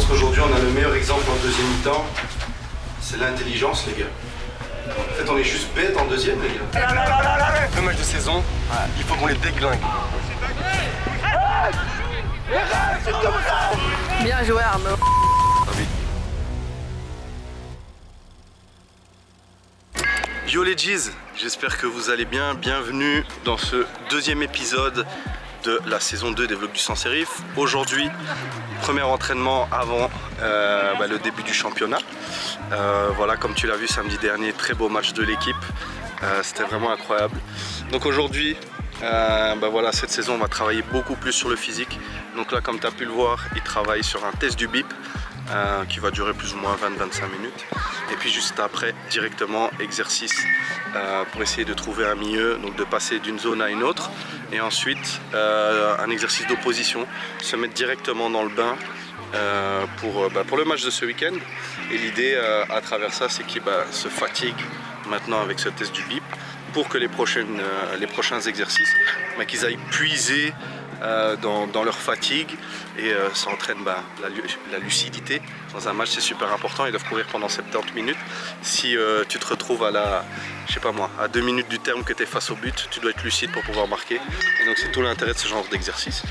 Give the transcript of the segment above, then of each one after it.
pense qu'aujourd'hui on a le meilleur exemple en deuxième mi-temps, c'est l'intelligence les gars. En fait on est juste bêtes en deuxième les gars. Le match de saison, il faut qu'on les déglingue. Bien joué Arnaud. Yo les G's, j'espère que vous allez bien. Bienvenue dans ce deuxième épisode de la saison 2 des vlogs du Sans-Sérif. Aujourd'hui, premier entraînement avant le début du championnat. Voilà, comme tu l'as vu samedi dernier, très beau match de l'équipe. C'était vraiment incroyable. Donc aujourd'hui, voilà, cette saison on va travailler beaucoup plus sur le physique. Donc là, comme tu as pu le voir, il travaille sur un test du bip qui va durer plus ou moins 20-25 minutes. Et puis juste après, directement exercice pour essayer de trouver un milieu, donc de passer d'une zone à une autre. Et ensuite, un exercice d'opposition, se mettre directement dans le bain pour le match de ce week-end. Et l'idée à travers ça, c'est qu'il se fatigue maintenant avec ce test du bip pour que les prochains exercices, qu'ils aillent puiser dans leur fatigue et s'entraînent la lucidité. Dans un match, c'est super important, ils doivent courir pendant 70 minutes. Si tu te retrouves à 2 minutes du terme que tu es face au but, tu dois être lucide pour pouvoir marquer. Et donc c'est tout l'intérêt de ce genre d'exercice.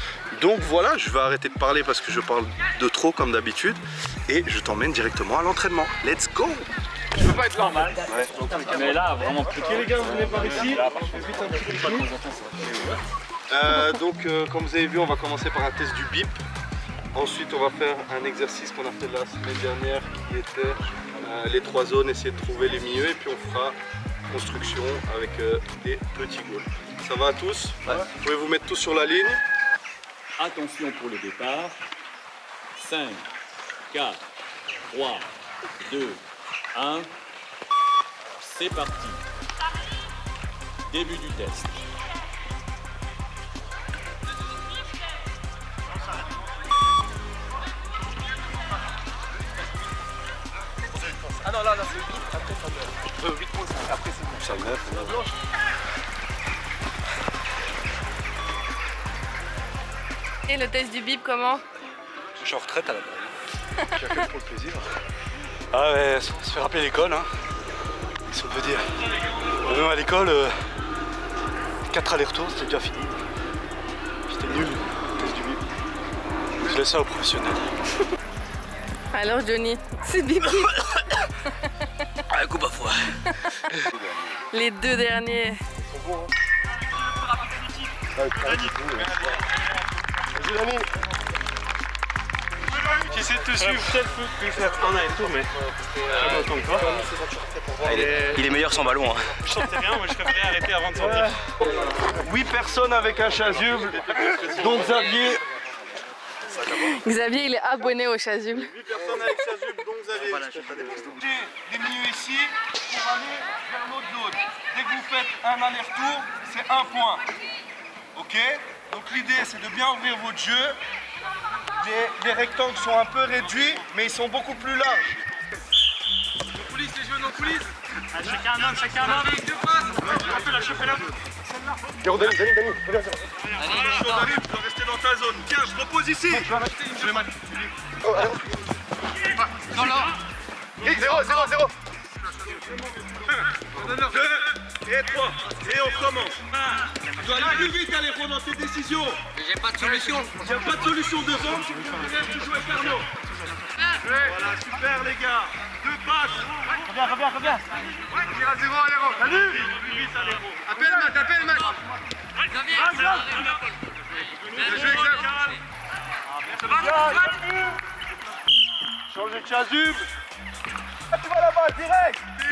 Donc voilà, je vais arrêter de parler parce que je parle de trop comme d'habitude et je t'emmène directement à l'entraînement. Let's go! Je peux pas être normal. Ouais. Mais là, vraiment plus. Ok les gars, vous venez par ici. Comme vous avez vu, on va commencer par un test du bip. Ensuite, on va faire un exercice qu'on a fait la semaine dernière qui était les 3 zones, essayer de trouver les milieux. Et puis on fera construction avec des petits goals. Ça va à tous? Ouais. Vous pouvez vous mettre tous sur la ligne. Attention pour le départ. 5, 4, 3, 2, 1. C'est parti. Début du test. Ah non, là c'est 8, après ça 9. 8 points, après c'est 9. Ça 9, Et le test du bip comment? Je suis en retraite à la base. J'ai fait pour le plaisir. Ah ouais, ça se fait rappeler l'école, hein. Si on peut dire. Même à l'école, 4 allers-retours, c'était déjà fini. J'étais nul, le test du bip. Je laisse ça aux professionnels. Alors Johnny, c'est bip bip. Ah, coup à foi. Les 2 derniers. Ils sont bons, hein. Vas-y, Dani. J'essaie de te suivre. Peut-être plus faire un aller-retour, mais pas autant que toi. Il est meilleur sans ballon. Hein. Je sentais rien, moi je préférais arrêter avant de sortir. 8 personnes avec un chasuble, dont Xavier. Xavier il est abonné au chasuble. 8 personnes avec chasuble, dont Xavier. Des milieux ici pour aller vers l'autre zone. Dès que vous faites un aller-retour, c'est 1 point. Ok? Donc l'idée c'est de bien ouvrir votre jeu. Les rectangles sont un peu réduits, mais ils sont beaucoup plus larges. Nos coulisses, les jeunes, nos coulisses. Allez, chacun un homme, chacun un homme. Un peu la choper là. Dani, regarde ça. Tu dois rester dans ta zone. Tiens, je propose ici. Je vais mal. Oh, allez. Non, non. 0. 2 et 3. Et on commence. Tu dois aller plus vite, Aléro, dans tes décisions. J'ai pas de solution. Il n'y a pas de solution devant. Tu joues avec Arnaud. Voilà, super les gars. 2 passes. Reviens. Tire à 0, Aléro. Salut. Appelle Matt. Change de chasuble. Tu vas là-bas, direct. Mais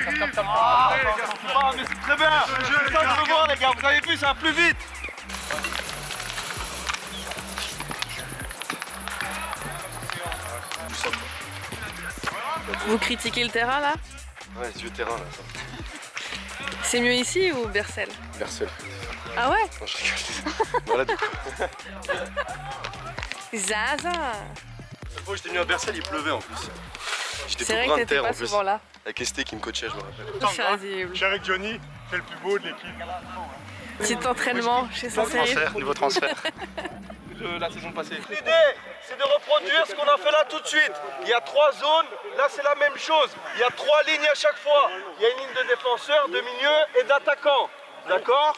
c'est très bien. C'est ça que je veux voir, les gars. Vous avez vu, ça va plus vite. Vous critiquez le terrain là? Ouais, c'est du terrain là. Ça. C'est mieux ici ou Bercel? Bercel. Ah ouais? Non, je rigole. Voilà du coup. Zaza! La fois où j'étais venu à Bercel, il pleuvait en plus. J'étais C'est tout vrai brun que de t'étais terre pas en plus. souvent là. Avec Esté qui me coachait, je me rappelle. Chasuble. Je suis avec Johnny, c'est le plus beau de l'équipe. Petit entraînement chez Sans-Sérif. Nouveau transfert. de la saison passée. L'idée, c'est de reproduire ce qu'on a fait là tout de suite. Il y a 3 zones, là c'est la même chose. Il y a 3 lignes à chaque fois. Il y a une ligne de défenseurs, de milieu et d'attaquants. D'accord?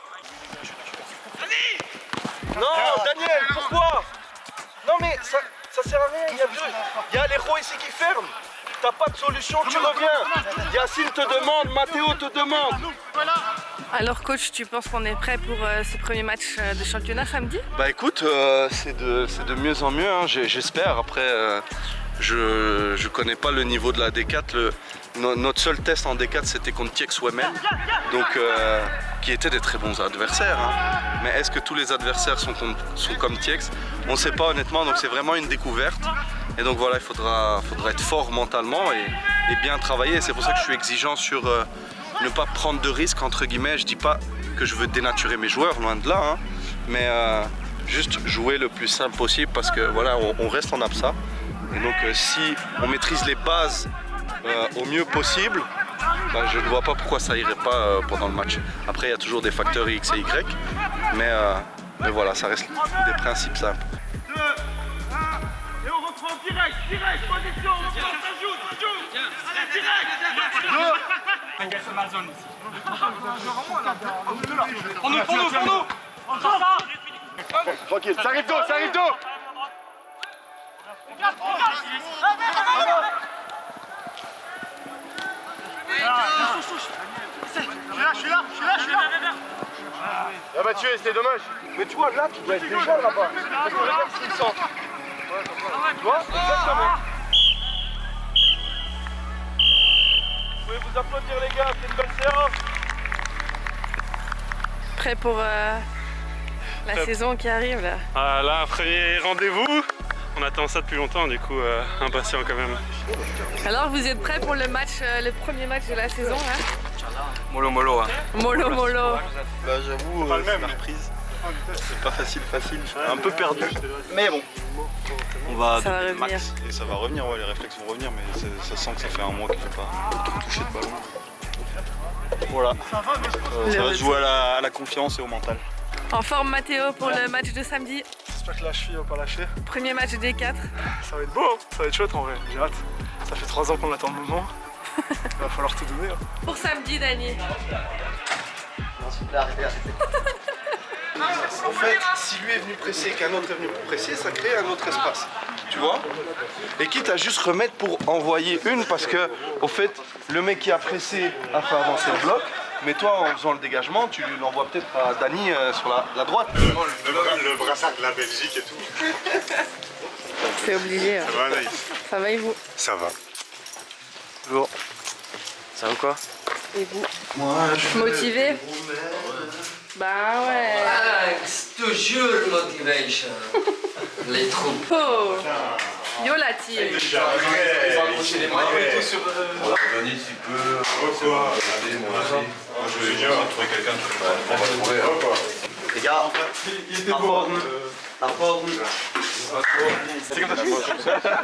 Non, Daniel, pourquoi? Non mais ça sert à rien, il y a l'héros ici qui ferme. T'as pas de solution, tu reviens. Yacine te demande, Mathéo te demande. Alors coach, tu penses qu'on est prêt pour ce premier match de championnat samedi? Bah écoute, c'est de mieux en mieux, hein, j'espère. Après, je connais pas le niveau de la D4. Notre seul test en D4 c'était contre Tiex Wemel, donc qui étaient des très bons adversaires. Hein. Mais est-ce que tous les adversaires sont comme Tiex? On ne sait pas honnêtement, donc c'est vraiment une découverte. Et donc voilà, il faudra être fort mentalement et bien travailler. C'est pour ça que je suis exigeant sur ne pas prendre de risques entre guillemets. Je dis pas que je veux dénaturer mes joueurs, loin de là, hein, mais juste jouer le plus simple possible parce que voilà, on reste en APSA. Et donc si on maîtrise les bases au mieux possible, ben, je ne vois pas pourquoi ça irait pas pendant le match. Après il y a toujours des facteurs X et Y, mais voilà, ça reste des principes simples. 2, 1, et on reprend direct, position, on reprend, ça joue, direct, T'inquiète, c'est ma zone ici. Pour nous Tranquille, ça arrive tôt, Je suis là. Ah bah c'était dommage. Mais tu vois, là, tu dois être déjà là-bas. Parce que regarde ce qu'il sent. Tu vois? Exactement. Vous pouvez vous applaudir, les gars, c'est une belle séance. Prêt pour la saison qui arrive là? Ah, là, un premier rendez-vous. On attend ça depuis longtemps, du coup, impatient quand même. Alors vous êtes prêts pour le match, le premier match de la saison hein? Mollo. Hein. Mollo. Bah j'avoue, c'est ma reprise. C'est pas facile, un peu perdu. Mais bon, on va Ça va donner le max. revenir. Et ça va revenir, ouais, les réflexes vont revenir, mais ça sent que ça fait un mois qu'il ne fait pas trop toucher de ballon. Voilà, ça va se jouer à la confiance et au mental. En forme Mathéo pour le match de samedi. J'espère que la cheville va pas lâcher. Premier match des 4. Ça va être beau, hein, ça va être chouette en vrai, j'ai hâte. Ça fait 3 ans qu'on attend le moment. Il va falloir tout donner. Hein. Pour samedi Dani. En fait, si lui est venu presser et qu'un autre est venu presser, ça crée un autre espace. Tu vois? Et quitte à juste remettre pour envoyer une, parce que, au fait, le mec qui a pressé a fait avancer le bloc, mais toi, en faisant le dégagement, tu l'envoies peut-être à Dani sur la droite. Le brassard de la Belgique et tout. C'est obligé. Ça va, Anaïs? Ça va et vous? Ça va. Bonjour. Ça va ou quoi? Et vous? Motivé? Bah ouais. Thanks, toujours motivation. Les troupes. Oh. Yo la team. Denis, tu peux. Quoi? Allez, moi aussi. Je vais bien trouver quelqu'un on va trouver. Les gars,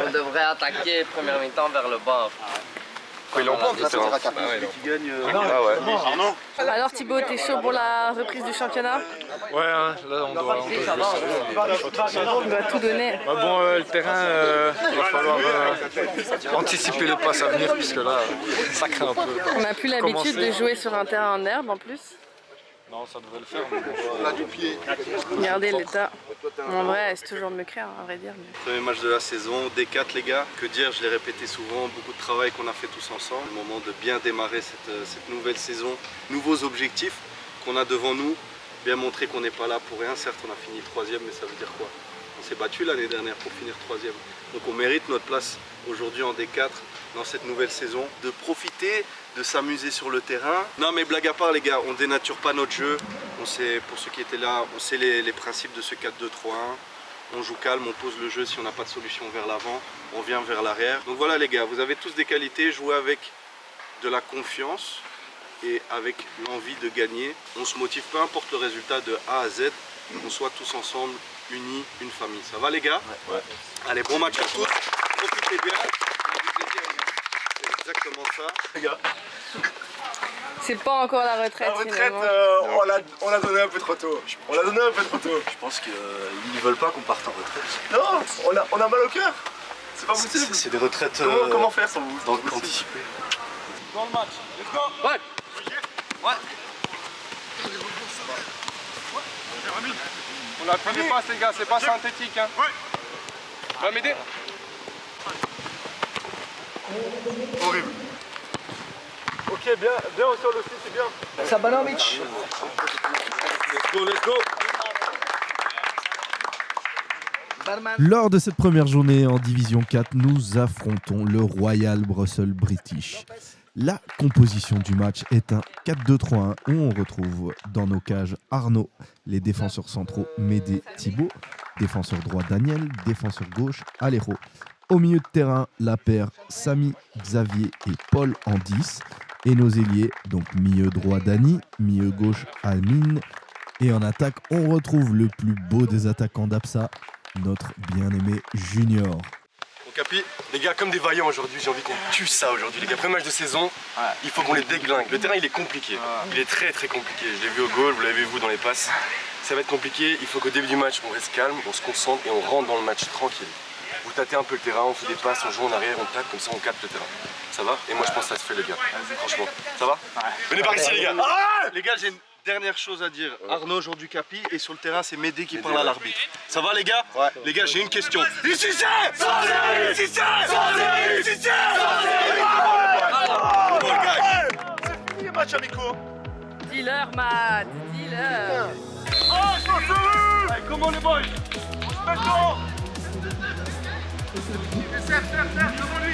On devrait attaquer première mi-temps vers le bas. il en prend, ça va. Qui gagne Ah ouais. Alors Thibaut, t'es chaud pour la reprise du championnat? Ouais, hein, là, on doit On doit tout donner. Bah bon, le terrain, il va falloir anticiper les passes à venir, puisque là, ça craint un peu. On n'a plus l'habitude de jouer sur un terrain en herbe en plus. Non, ça devrait le faire. Mais... Regardez l'état. En vrai, c'est toujours mieux créer, à vrai dire. Mais... Premier match de la saison, D4 les gars. Que dire, je l'ai répété souvent, beaucoup de travail qu'on a fait tous ensemble. Le moment de bien démarrer cette nouvelle saison, nouveaux objectifs qu'on a devant nous. Bien montrer qu'on n'est pas là pour rien. Certes, on a fini 3e, mais ça veut dire quoi? On s'est battu l'année dernière pour finir 3e. Donc on mérite notre place aujourd'hui en D4 dans cette nouvelle saison. De profiter, de s'amuser sur le terrain. Non mais blague à part les gars, on dénature pas notre jeu. On sait, pour ceux qui étaient là, on sait les principes de ce 4-2-3-1. On joue calme, on pose le jeu si on n'a pas de solution vers l'avant. On revient vers l'arrière. Donc voilà les gars, vous avez tous des qualités. Jouez avec de la confiance et avec l'envie de gagner. On se motive, peu importe le résultat de A à Z. On soit tous ensemble, unis, une famille. Ça va les gars? Ouais. Allez, bon match à tous. Profitez bien. exactement ça. Les gars. C'est pas encore la retraite. La retraite, finalement. on l'a donné un peu trop tôt. On l'a donné un peu trop tôt. Je pense qu'ils ne veulent pas qu'on parte en retraite. Non, on a mal au cœur. C'est pas possible. C'est des retraites Comment faire sans vous? donc anticipées. Dans le match. Let's go. Ouais. Ouais. On a pris des passes les gars, c'est pas synthétique hein. Ouais. Va m'aider. Horrible. Ok, bien au sol aussi, c'est bien. Sabanovic. Let's go. Lors de cette première journée en Division 4, nous affrontons le Royal Brussels British. La composition du match est un 4-2-3-1 où on retrouve dans nos cages Arnaud, les défenseurs centraux Médé, Thibaut, défenseur droit Daniel, défenseur gauche Alejo. Au milieu de terrain, la paire Samy, Xavier et Paul en 10. Et nos ailiers, donc milieu droit Dani, milieu gauche Almine. Et en attaque, on retrouve le plus beau des attaquants d'Absa, notre bien-aimé Junior. Bon Capi, les gars, comme des vaillants aujourd'hui, j'ai envie qu'on tue ça aujourd'hui. Les gars, premier match de saison, il faut qu'on les déglingue. Le terrain, il est compliqué. Il est très très compliqué. Je l'ai vu au goal, vous l'avez vu vous dans les passes. Ça va être compliqué. Il faut qu'au début du match, on reste calme, on se concentre et on rentre dans le match tranquille. Vous tâtez un peu le terrain, on fait des passes, on joue en arrière, on tape, comme ça on capte le terrain. Ça va? Et moi je pense que ça se fait les gars. Franchement. Ça va? Venez par ici les gars. Les gars, j'ai une dernière chose à dire. Arnaud aujourd'hui Capi et sur le terrain c'est Médé qui parle à l'arbitre. Ça va les gars? Ouais. Les gars, j'ai une question. Ici c'est fini les matchs amicaux. Dis-leur, Matt. Dis-leur. Allez, comment les boys? On se met dedans. Serre, devant lui.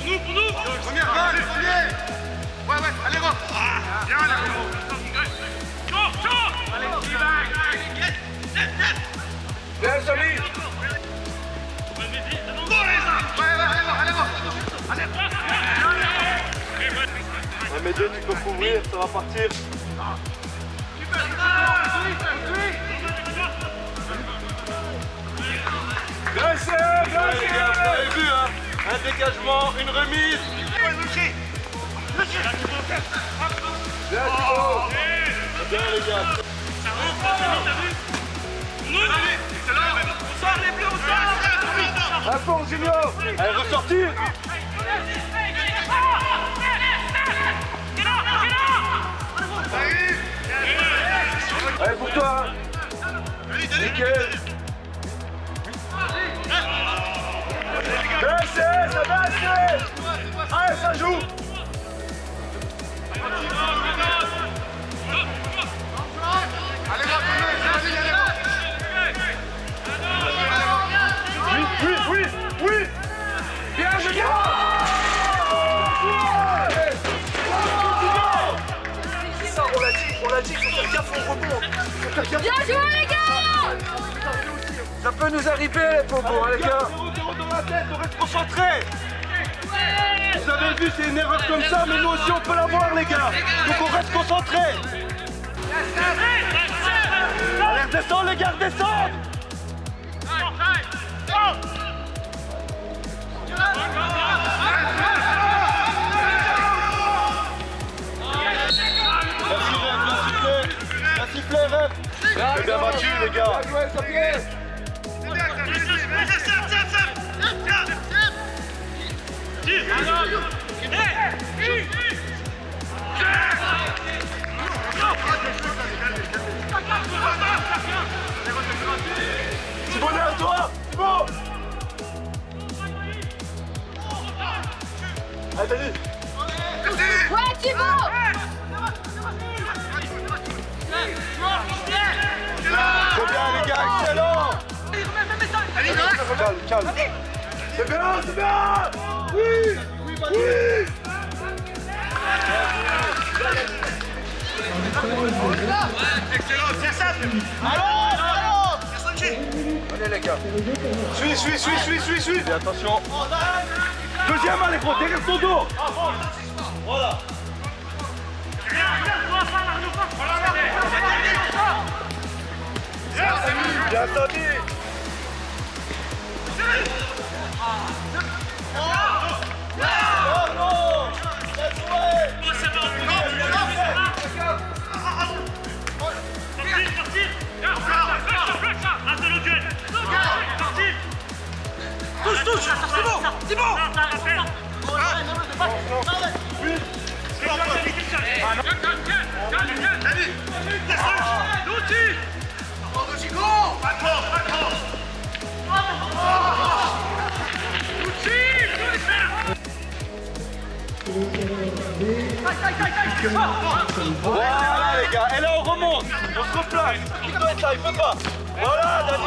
Pour nous. Première balle, premier. Ouais, allez, Rob. Bien, allez, Rob. Chaud. Allez, bien, Samy. Allez, Médé, tu peux couvrir, ça va partir. Bien les gars, vous avez vu hein. Un dégagement, une remise. Bien les gars. Un fort Junior. Allez, ressortir. Allez, pour toi. Nickel. Ça va assez. Allez, ça joue. Oui. Bien, Julien. Ça, on l'a dit, il faut faire gaffe au rebond. Bien joué, les gars! Ça peut nous arriver, les bobos, les gars. 0-0 dans la tête, on reste concentrés. Vous avez vu, c'est une erreur comme ça, mais nous aussi on peut l'avoir, les gars. Donc on reste concentrés. Allez, redescends, les gars, redescends. Bien sifflé, ref. Bien battu, les gars. Thibaut, derrière toi. Thibaut. Allez, Dani. Ouais, Thibaut! C'est bien, les gars, excellent. Calme. C'est bien. Oui. Excellent, c'est ça. Allons. Allez, les gars. Suis. Et attention. Deuxième, allez, gros, derrière ton dos. Voilà. Regarde-toi, ça, Arnaud. Voilà les gars, et là on remonte, on se replace. Il doit être là, il peut pas. Voilà Dani.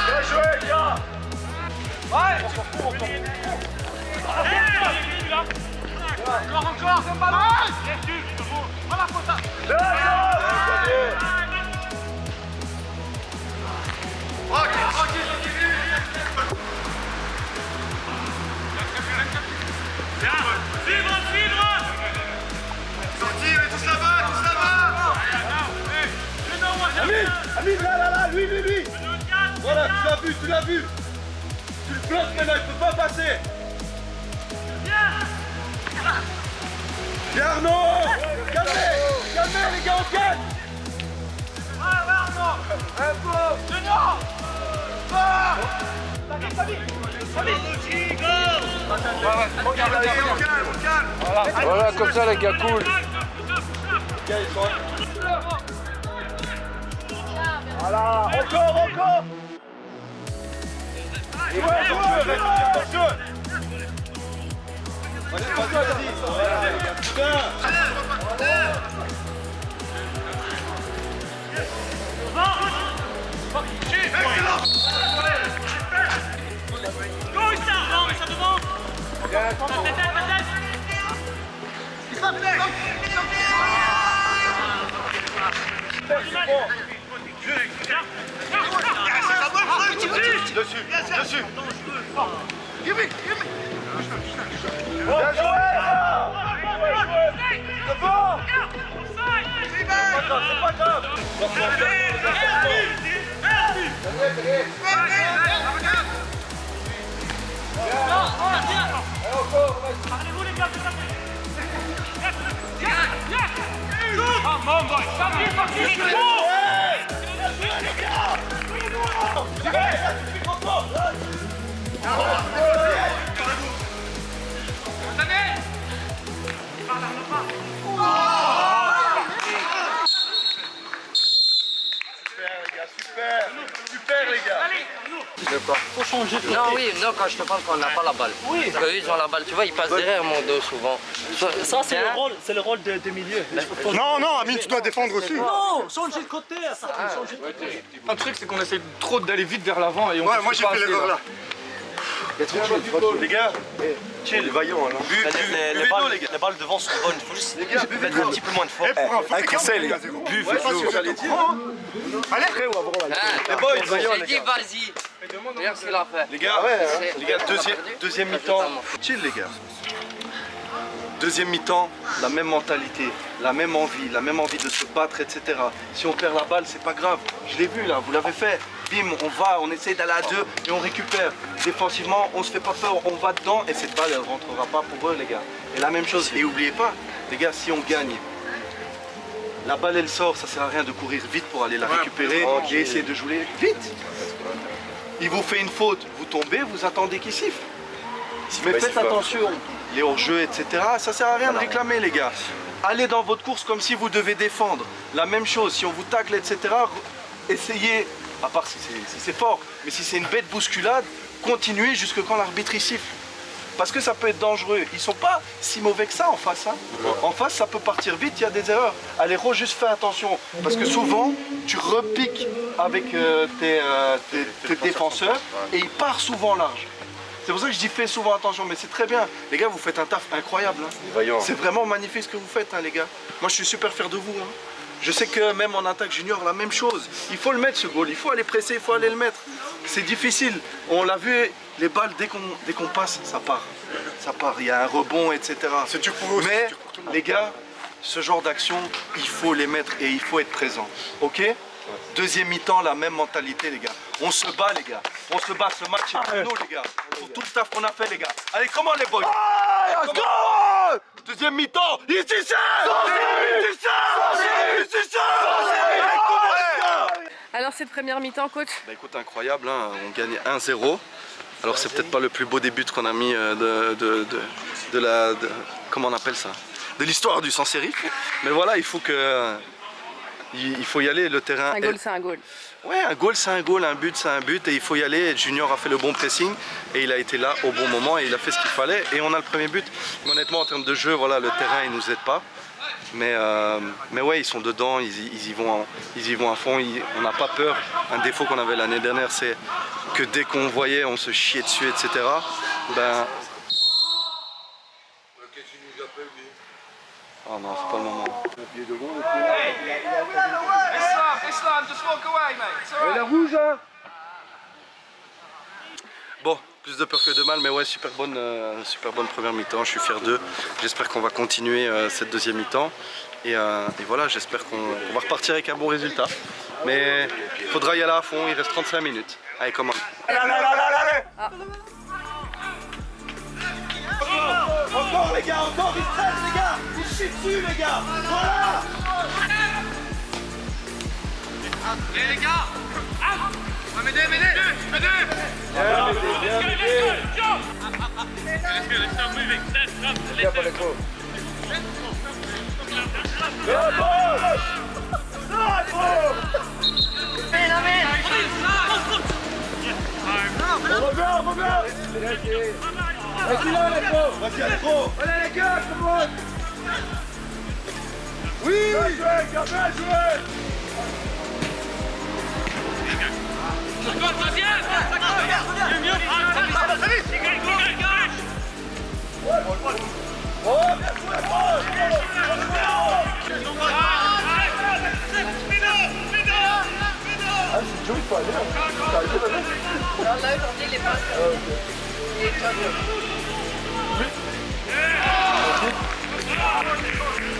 Bien joué, gars. Encore, c'est pas mal. Voilà, Fota. Suivre. Sortir, et tous là-bas, Amine, là, lui. Voilà, tu l'as vu. Tu le bloques maintenant, il peut pas passer. Bien Arnaud. Calmez les gars, on gagne. Arnaud. Un peu. Voilà, comme ça les gars, cool. Voilà, encore. Dessus. Bien joué. C'est bon. C'est pas grave. Parlez-vous les gars, Super les gars. De quoi? Faut changer. Non, oui, non, quand je te parle qu'on n'a pas la balle. Oui. Parce qu'eux, ils ont la balle, tu vois, ils passent derrière mon dos souvent. Ça, c'est le rôle des milieux. Non, Amine, tu dois défendre aussi. Non, changer de côté, ça. Un truc, c'est qu'on essaie trop d'aller vite vers l'avant et on Ouais, moi j'ai fait l'erreur là. Les gars, Chill, les vaillants là. Les balles devant sont bonnes. Il faut juste mettre un petit peu moins de force. Avec conseil les gars. buvez l'eau. Allez, Les boys, J'ai dit vas-y. Regarde ce qu'il a fait. Les gars, deuxième mi-temps. Chill les gars. Deuxième mi-temps, la même mentalité, la même envie de se battre, etc. Si on perd la balle, c'est pas grave. Je l'ai vu là, vous l'avez fait. Bim, on essaie d'aller à deux et on récupère. Défensivement, on se fait pas peur, on va dedans et cette balle, elle rentrera pas pour eux les gars. Et la même chose, et oubliez pas, les gars, si on gagne, la balle elle sort, ça sert à rien de courir vite pour aller la récupérer et essayer de jouer vite. Il vous fait une faute, vous tombez, vous attendez qu'il siffle. Mais faites attention, les hors-jeux, etc. Ça sert à rien de réclamer les gars. Allez dans votre course comme si vous devez défendre. La même chose, si on vous tacle, etc. Essayez, à part si c'est fort, mais si c'est une bête bousculade, continuez jusque quand l'arbitre y siffle. Parce que ça peut être dangereux. Ils sont pas si mauvais que ça en face. Hein. En face, ça peut partir vite, il y a des erreurs. Allez, juste fais attention. Parce que souvent, tu repiques avec tes défenseurs et ils partent souvent large. C'est pour ça que je dis fais souvent attention, mais c'est très bien. Les gars, vous faites un taf incroyable. Hein. C'est vraiment magnifique ce que vous faites, hein, les gars. Moi, je suis super fier de vous. Hein. Je sais que même en attaque junior, la même chose. Il faut le mettre ce goal, il faut aller presser, il faut aller le mettre. C'est difficile. On l'a vu, les balles, dès qu'on passe, ça part. Ça part, il y a un rebond, etc. C'est dur pour eux. Mais les gars, ce genre d'action, il faut les mettre et il faut être présent. Ok? Deuxième mi-temps, la même mentalité, les gars. On se bat, les gars. On se bat, ce match est pour nous, les gars. Pour tout le taf qu'on a fait, les gars. Allez, comment les boys? Deuxième mi-temps, ici c'est! Alors cette première mi-temps, coach? Bah écoute, incroyable, hein. On gagne 1-0. Alors c'est peut-être pas le plus beau début qu'on a mis comment on appelle ça? De l'histoire du sans-sérif. Mais voilà, il faut y aller, le terrain. Un goal, c'est un goal. Ouais, un goal c'est un goal, un but c'est un but et il faut y aller. Et Junior a fait le bon pressing et il a été là au bon moment et il a fait ce qu'il fallait et on a le premier but. Mais honnêtement en termes de jeu, voilà, le terrain il nous aide pas. Mais ouais, ils sont dedans, ils y vont à fond, on n'a pas peur. Un défaut qu'on avait l'année dernière, c'est que dès qu'on voyait, on se chiait dessus, etc. Ben... Oh non, c'est pas le moment. Bon, plus de peur que de mal, mais ouais, super bonne première mi-temps, je suis fier d'eux. J'espère qu'on va continuer cette deuxième mi-temps. Et voilà, j'espère qu'on va repartir avec un bon résultat. Mais il faudra y aller à fond, il reste 35 minutes. Allez, comment? Encore les gars, encore, ils stressent les gars. Ils chient dessus les gars. Voilà. Allez les gars. M'aider. Vas-y, Allegro. Allez les gars, come on. Oui. Bien joué.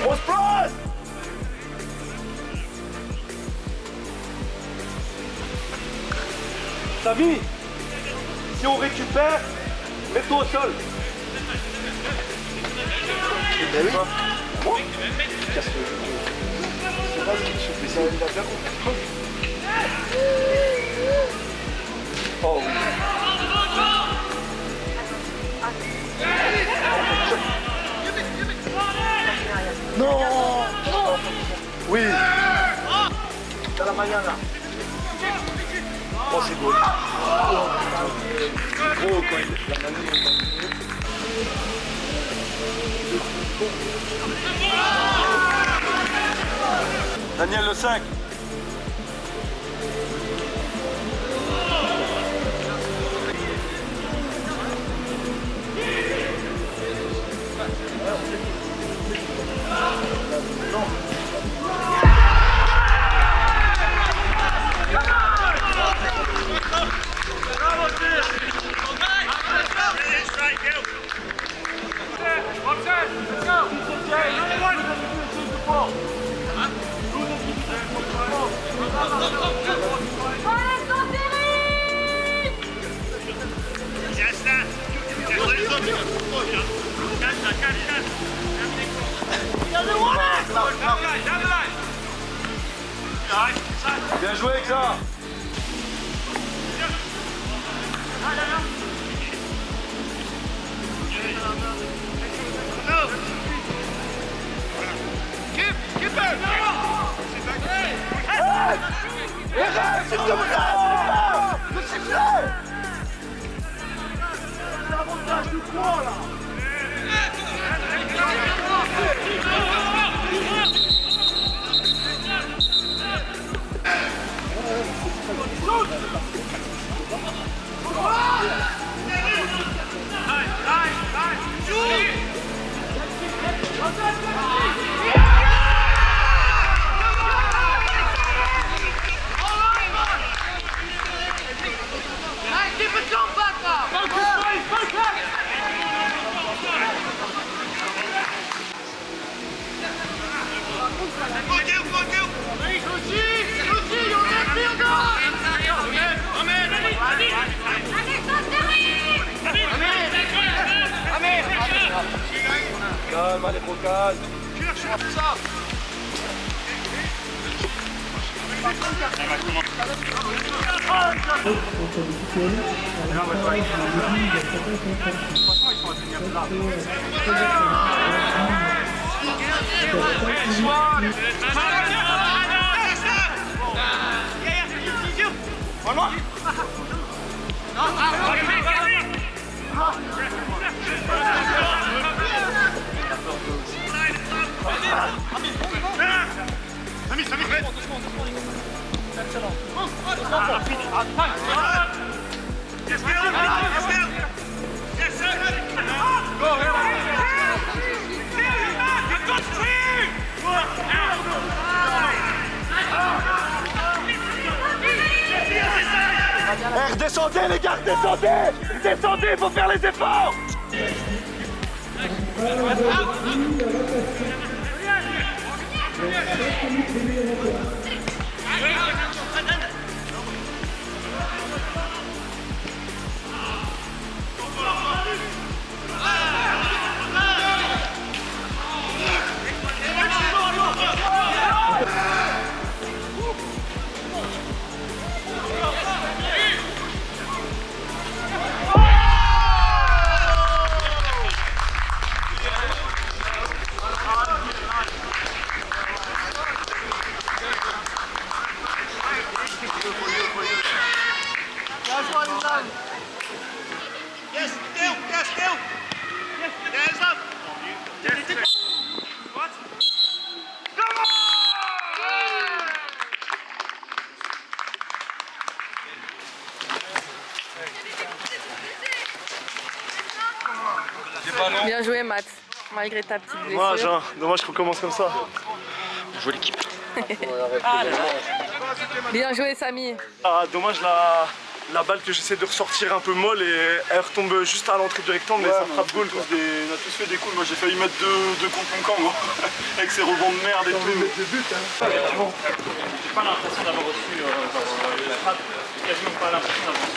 On se place. Samy, si on récupère, mets-toi au sol. Ben oui. Oh. Non. Oui. Dans la mañana. Oh, c'est beau. C'est gros quand il est la Daniel le 5. Bien joué, Xa. C'est l'avantage du croix là. Calme, allez, gros calme. Redescendez les gars, redescendez! Descendez, il faut faire les efforts! Bien joué Matt, malgré ta petite blessure. Moi, genre, dommage qu'on commence comme ça. Jouer l'équipe. Bien joué Samy. Ah, dommage la balle que j'essaie de ressortir un peu molle et elle retombe juste à l'entrée du rectangle, mais ça frappe goal. On a tous fait des coups, moi j'ai failli mettre deux contre mon camp, moi. Avec ses rebonds de merde et tout. Mettre des buts, hein. J'ai pas l'impression d'avoir reçu la frappe, j'ai quasiment pas l'impression d'avoir reçu.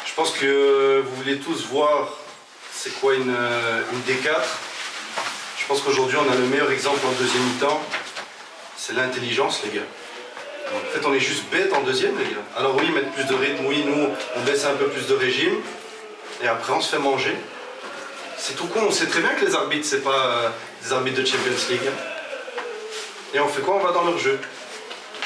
Je pense que vous voulez tous voir c'est quoi une D4. Je pense qu'aujourd'hui on a le meilleur exemple en deuxième mi-temps, c'est l'intelligence les gars. En fait on est juste bête en deuxième les gars. Alors oui, mettre plus de rythme, oui nous on baisse un peu plus de régime et après on se fait manger. C'est tout con, on sait très bien que les arbitres c'est pas des arbitres de Champions League. Et on fait quoi? On va dans leur jeu.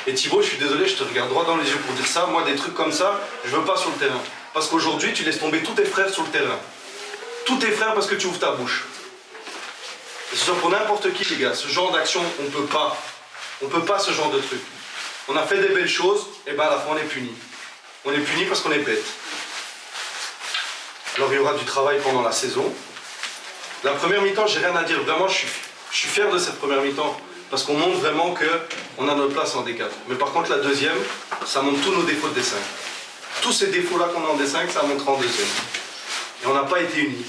Et Thibaut, je suis désolé, je te regarde droit dans les yeux pour dire ça, moi des trucs comme ça, je veux pas sur le terrain. Parce qu'aujourd'hui, tu laisses tomber tous tes frères sur le terrain. Tous tes frères parce que tu ouvres ta bouche. C'est sûr pour n'importe qui, les gars, ce genre d'action, on peut pas. On peut pas ce genre de truc. On a fait des belles choses, et ben à la fin on est puni. On est puni parce qu'on est bête. Alors il y aura du travail pendant la saison. La première mi-temps, j'ai rien à dire. Vraiment, je suis fier de cette première mi-temps. Parce qu'on montre vraiment qu'on a notre place en D4. Mais par contre, la deuxième, ça montre tous nos défauts de D5. Tous ces défauts-là qu'on a en D5, ça montre en deuxième. Et on n'a pas été unis.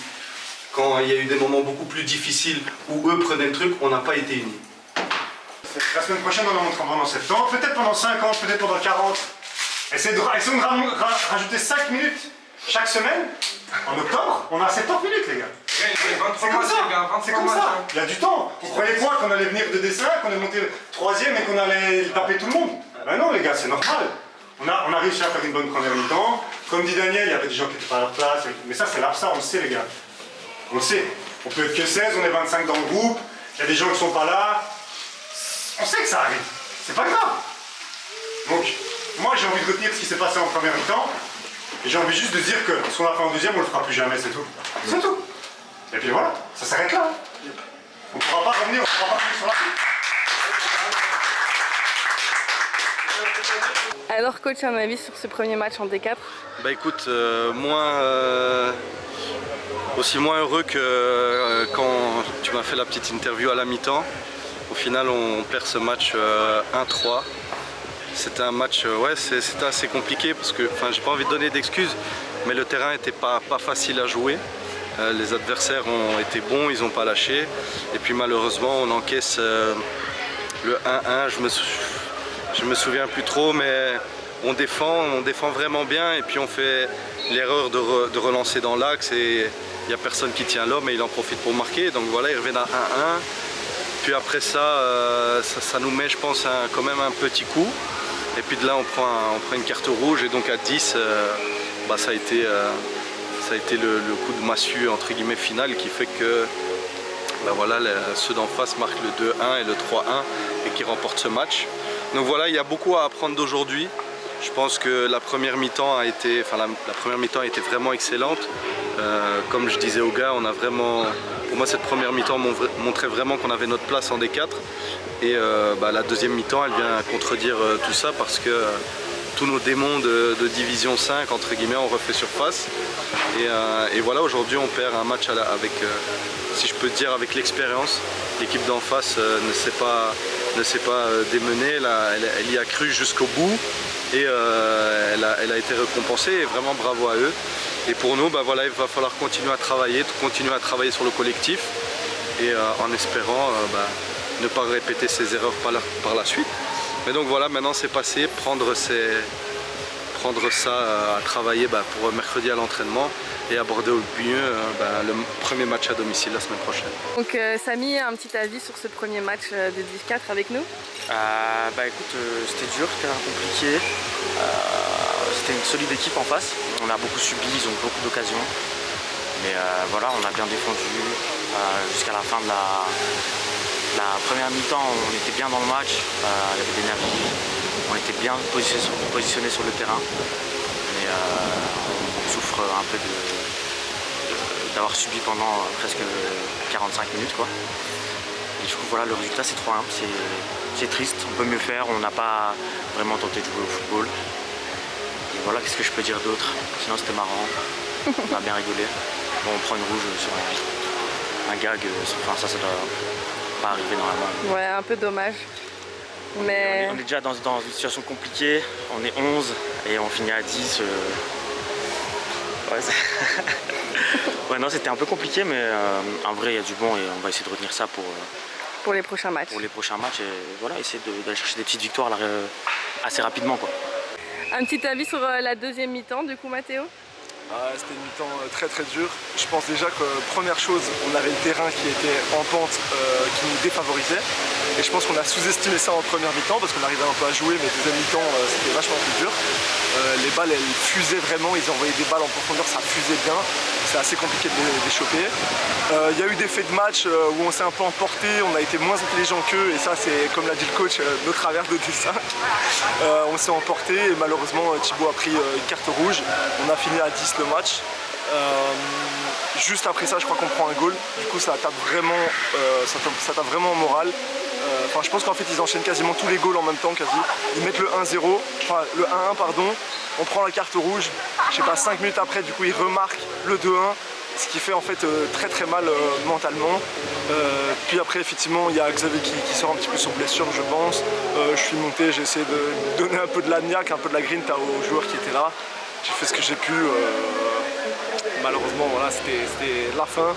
Quand il y a eu des moments beaucoup plus difficiles où eux prenaient le truc, on n'a pas été unis. La semaine prochaine, on en montrera pendant septembre, peut-être pendant 50, peut-être pendant 40. Essayons de rajouter 5 minutes chaque semaine. En octobre, on a 70 minutes, les gars. C'est comme ça. C'est comme ça. Il y a du temps. Vous croyez quoi qu'on allait venir de D5, qu'on allait monter 3e et qu'on allait taper tout le monde? Ben non, les gars, c'est normal. On a réussi à faire une bonne première mi-temps. Comme dit Daniel, il y avait des gens qui n'étaient pas à leur place. Mais ça, c'est l'APSA, on le sait, les gars. On le sait. On peut être que 16, on est 25 dans le groupe. Il y a des gens qui ne sont pas là. On sait que ça arrive. C'est pas grave. Donc, moi, j'ai envie de retenir ce qui s'est passé en première mi-temps. Et j'ai envie juste de dire que ce qu'on a fait en deuxième, on le fera plus jamais, c'est tout. C'est tout. Et puis voilà, ça s'arrête là. On ne pourra pas revenir, on ne pourra pas revenir sur la suite. Alors coach, un avis sur ce premier match en D4? Bah écoute, aussi moins heureux que quand tu m'as fait la petite interview à la mi-temps. Au final, on perd ce match 1-3. C'était un match, c'était assez compliqué parce que, j'ai pas envie de donner d'excuses, mais le terrain n'était pas facile à jouer. Les adversaires ont été bons, ils n'ont pas lâché. Et puis malheureusement, on encaisse le 1-1. Je me souviens plus trop, mais on défend vraiment bien et puis on fait l'erreur de relancer dans l'axe et il n'y a personne qui tient l'homme et il en profite pour marquer. Donc voilà, ils reviennent à 1-1. Puis après ça, ça nous met, je pense, quand même un petit coup. Et puis de là, on prend une carte rouge et donc à 10, ça a été le coup de massue entre guillemets final qui fait que voilà, ceux d'en face marquent le 2-1 et le 3-1 et qui remportent ce match. Donc voilà, il y a beaucoup à apprendre d'aujourd'hui. Je pense que la première mi-temps a été vraiment excellente. Comme je disais aux gars, pour moi cette première mi-temps montrait vraiment qu'on avait notre place en D4. Et la deuxième mi-temps, elle vient contredire tout ça parce que tous nos démons de division 5, entre guillemets, ont refait surface. Et voilà, aujourd'hui on perd un match avec, si je peux dire, avec l'expérience. L'équipe d'en face ne s'est pas démenée, elle y a cru jusqu'au bout. Et elle a été récompensée et vraiment bravo à eux. Et pour nous, voilà, il va falloir continuer à travailler sur le collectif et en espérant ne pas répéter ces erreurs par la suite. Mais donc voilà, maintenant c'est passé, prendre ça à travailler pour mercredi à l'entraînement et aborder au mieux le premier match à domicile la semaine prochaine. Donc Samy, un petit avis sur ce premier match de Div 4 avec nous? Écoute, c'était dur, c'était compliqué. C'était une solide équipe en face. On a beaucoup subi, ils ont beaucoup d'occasions. Mais voilà, on a bien défendu jusqu'à la fin de la première mi-temps. On était bien dans le match, il y avait de l'énergie. On était bien positionnés sur le terrain. Mais on souffre un peu d'avoir subi pendant presque 45 minutes, quoi. Et du coup, voilà, le résultat c'est 3-1. C'est triste, on peut mieux faire, on n'a pas vraiment tenté de jouer au football. Et voilà, qu'est-ce que je peux dire d'autre? Sinon c'était marrant, on a bien rigolé. Bon, on prend une rouge sur un gag, ça doit pas arriver normalement. Ouais, un peu dommage. Mais... On est déjà dans une situation compliquée, on est 11 et on finit à 10. Ouais, non, c'était un peu compliqué, mais en vrai il y a du bon et on va essayer de retenir ça pour les prochains matchs. Pour les prochains matchs et voilà, essayer d'aller chercher des petites victoires là, assez rapidement, quoi. Un petit avis sur la deuxième mi-temps du coup, Mathéo? C'était une mi-temps très très dure. Je pense déjà que première chose, on avait le terrain qui était en pente, qui nous défavorisait. Et je pense qu'on a sous-estimé ça en première mi-temps parce qu'on arrivait un peu à jouer, mais deuxième mi-temps c'était vachement plus dur. Les balles elles fusaient vraiment, ils envoyaient des balles en profondeur, ça fusait bien. C'est assez compliqué de les choper. Il y a eu des faits de match où on s'est un peu emporté, on a été moins intelligent qu'eux et ça c'est, comme l'a dit le coach, nos travers de D5. On s'est emporté et malheureusement Thibaut a pris une carte rouge. On a fini à 10 le match. Juste après ça je crois qu'on prend un goal, du coup ça tape vraiment, au moral. Je pense qu'en fait ils enchaînent quasiment tous les goals en même temps quasi. Ils mettent le 1-0, enfin le 1-1 pardon, on prend la carte rouge, je sais pas 5 minutes après du coup ils remarquent le 2-1. Ce qui fait en fait très très mal mentalement. Puis après effectivement il y a Xavier qui sort un petit peu sur blessure je pense. Je suis monté, j'ai essayé de donner un peu de l'agnac, un peu de la grinta aux joueurs qui étaient là. J'ai fait ce que j'ai pu. Malheureusement voilà, c'était la fin.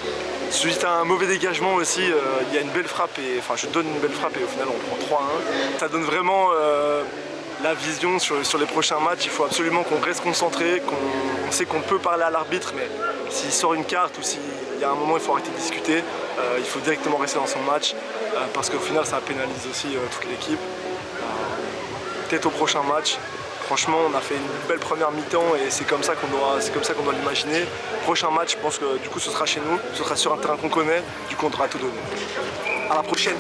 Suite à un mauvais dégagement aussi, il y a une belle frappe et enfin je donne une belle frappe et au final on prend 3-1. Ça donne vraiment la vision sur les prochains matchs. Il faut absolument qu'on reste concentré, qu'on sait qu'on peut parler à l'arbitre, mais s'il sort une carte ou s'il y a un moment il faut arrêter de discuter, il faut directement rester dans son match parce qu'au final ça pénalise aussi toute l'équipe. Peut-être au prochain match. Franchement, on a fait une belle première mi-temps et c'est comme ça qu'on doit l'imaginer. Prochain match, je pense que du coup ce sera chez nous, ce sera sur un terrain qu'on connaît, du coup on devra tout donner. À la prochaine.